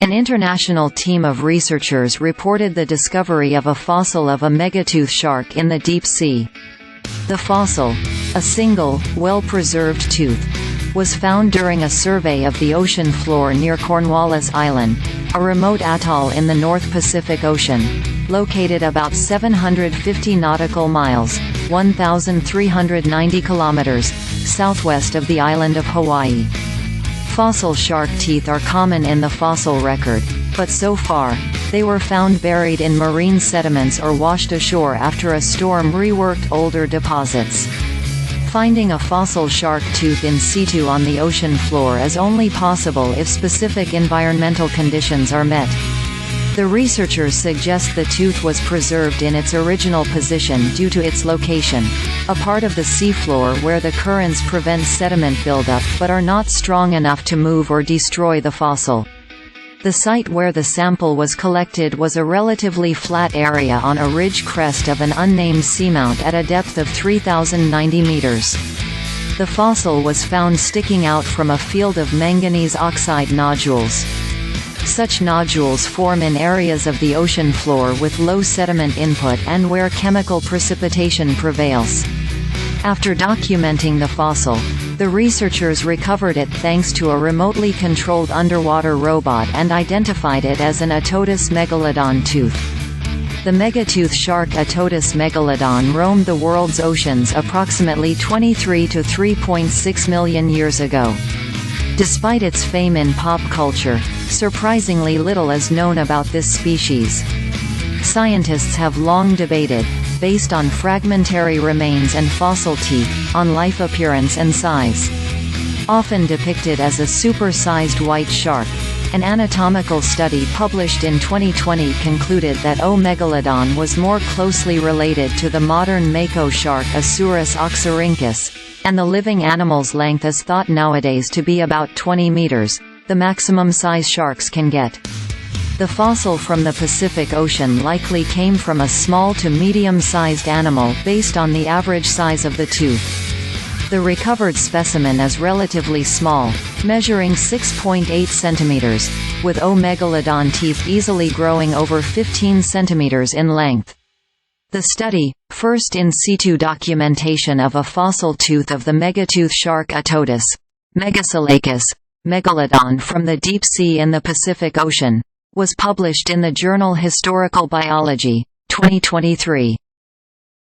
An international team of researchers reported the discovery of a fossil of a megatooth shark in the deep sea. The fossil, a single, well-preserved tooth, was found during a survey of the ocean floor near Cornwallis Island, a remote atoll in the North Pacific Ocean, located about 750 nautical miles (1,390 kilometers) southwest of the island of Hawaii. Fossil shark teeth are common in the fossil record, but so far, they were found buried in marine sediments or washed ashore after a storm reworked older deposits. Finding a fossil shark tooth in situ on the ocean floor is only possible if specific environmental conditions are met. The researchers suggest the tooth was preserved in its original position due to its location, a part of the seafloor where the currents prevent sediment buildup but are not strong enough to move or destroy the fossil. The site where the sample was collected was a relatively flat area on a ridge crest of an unnamed seamount at a depth of 3,090 meters. The fossil was found sticking out from a field of manganese-oxide nodules. Such nodules form in areas of the ocean floor with low sediment input and where chemical precipitation prevails. After documenting the fossil, the researchers recovered it thanks to a remotely controlled underwater robot and identified it as an Otodus megalodon tooth. The megatooth shark Otodus megalodon roamed the world's oceans approximately 23 to 3.6 million years ago. Despite its fame in pop culture, surprisingly little is known about this species. Scientists have long debated, based on fragmentary remains and fossil teeth, on life appearance and size. Often depicted as a super-sized white shark, an anatomical study published in 2020 concluded that O. megalodon was more closely related to the modern mako shark Isurus oxyrinchus, and the living animal's length is thought nowadays to be about 20 meters, the maximum size sharks can get. The fossil from the Pacific Ocean likely came from a small to medium-sized animal based on the average size of the tooth. The recovered specimen is relatively small, measuring 6.8 centimeters, with O. megalodon teeth easily growing over 15 centimeters in length. The study, first in situ documentation of a fossil tooth of the megatooth shark Otodus, Megaselachus, megalodon from the deep sea in the Pacific Ocean, was published in the journal Historical Biology, 2023.